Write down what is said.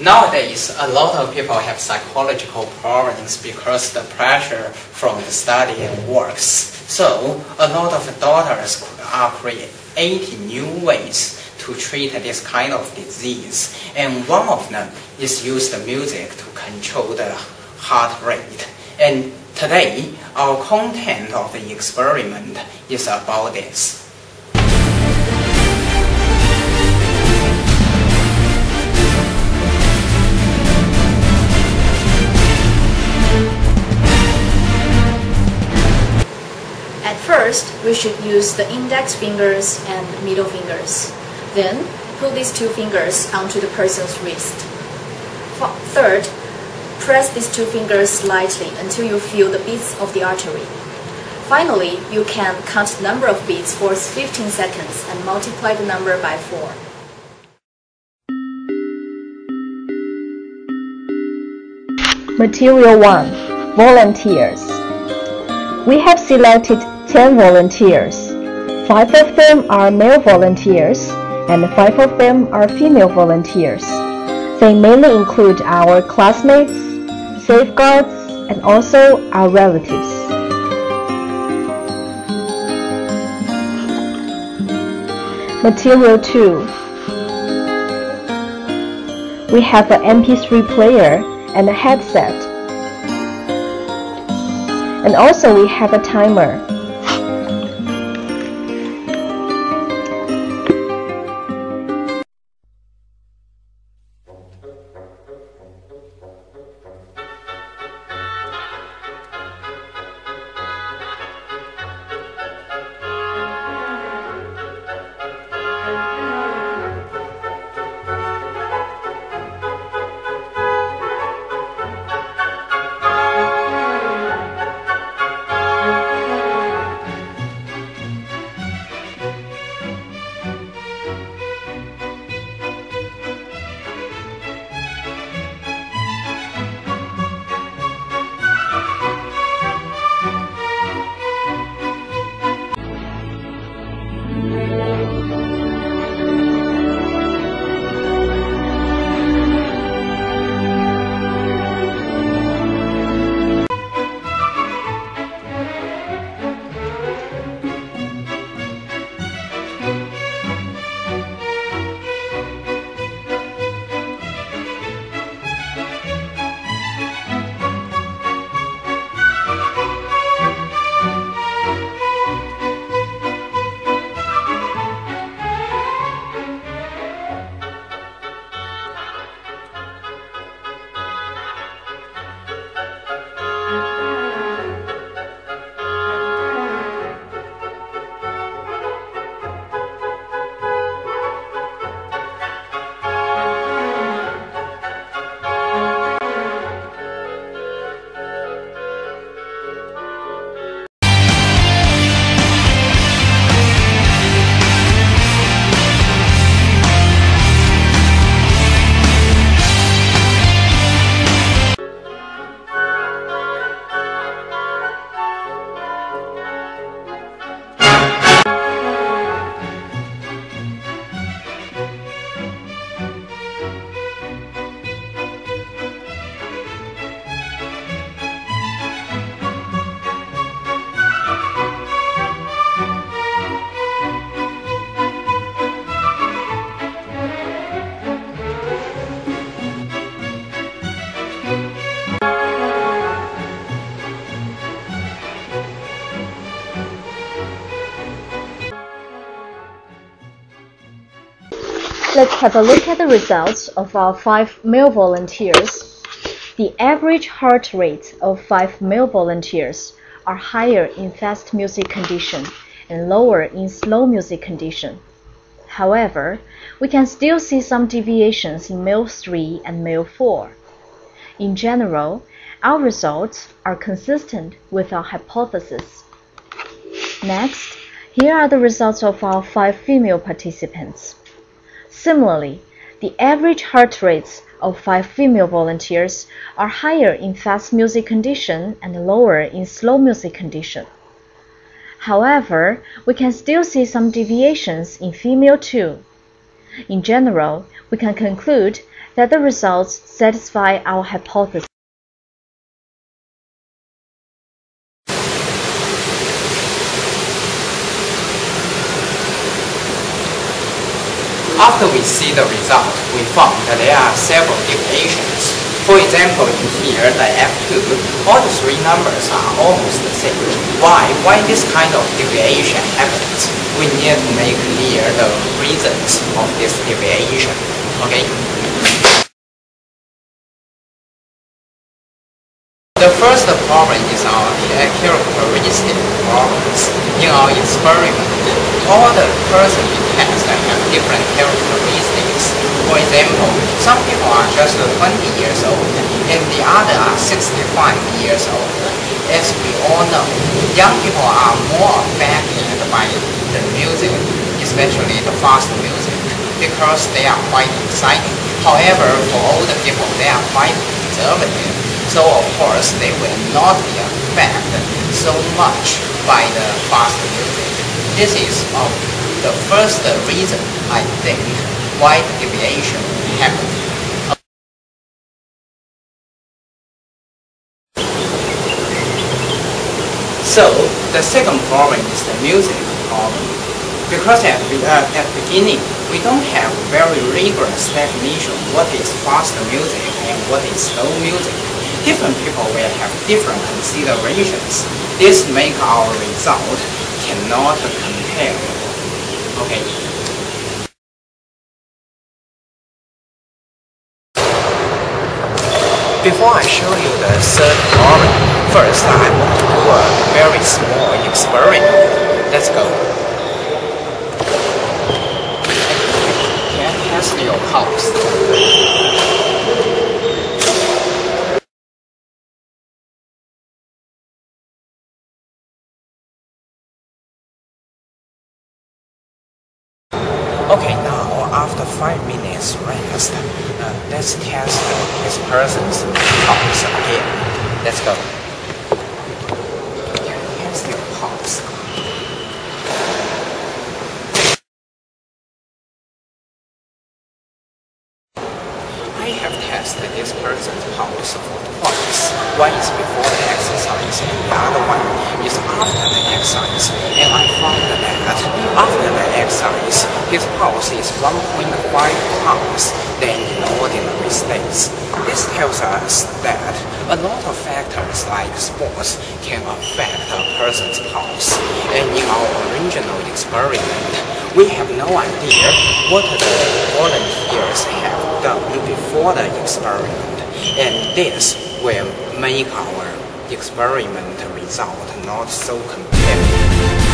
Nowadays, a lot of people have psychological problems because the pressure from the study and works. So, a lot of doctors are creating new ways to treat this kind of disease. And one of them is use the music to control the heart rate. And today, our content of the experiment is about this. First, we should use the index fingers and middle fingers. Then, put these two fingers onto the person's wrist. Third, press these two fingers slightly until you feel the beats of the artery. Finally, you can count the number of beats for 15 seconds and multiply the number by 4. Material 1. Volunteers. We have selected 10 volunteers. 5 of them are male volunteers and 5 of them are female volunteers. They mainly include our classmates, safeguards, and also our relatives. Material 2. We have an MP3 player and a headset. And also we have a timer. Let's have a look at the results of our 5 male volunteers. The average heart rate of 5 male volunteers are higher in fast music condition and lower in slow music condition. However, we can still see some deviations in male 3 and male 4. In general, our results are consistent with our hypothesis. Next, here are the results of our 5 female participants. Similarly, the average heart rates of 5 female volunteers are higher in fast music condition and lower in slow music condition. However, we can still see some deviations in female too. In general, we can conclude that the results satisfy our hypothesis. After we see the result, we found that there are several deviations. For example, in here, the F2, all the 3 numbers are almost the same. Why this kind of deviation happens? We need to make clear the reasons of this deviation. Okay? The first problem is our characteristic problems. In our experiment, all the persons we test have different characteristics. For example, some people are just 20 years old, and the other are 65 years old. As we all know, young people are more affected by the music, especially the fast music, because they are quite exciting. However, for older people, they are quite conservative. So of course, they will not be affected so much by the fast music. This is the first reason, I think, why the deviation happened. So, the second problem is the music problem. Because at the beginning, we don't have very rigorous definition what is fast music and what is slow music. Different people will have different considerations. This makes our result cannot compare. Okay. Before I show you the third problem, first I want to do a very small experiment. Let's go. Can test your pulse. Okay, now after 5 minutes rest, let's test this person's pulse again. Let's go. Test your pulse. I have tested this person's pulse for twice. One is before the exercise and the other one is after the exercise. And I found that after the exercise, his pulse is 1.5 pounds than in ordinary states. This tells us that a lot of factors like sports can affect a person's pulse. And in our original experiment, we have no idea what the volunteers have done before the experiment, and this will make our experiment result not so compelling.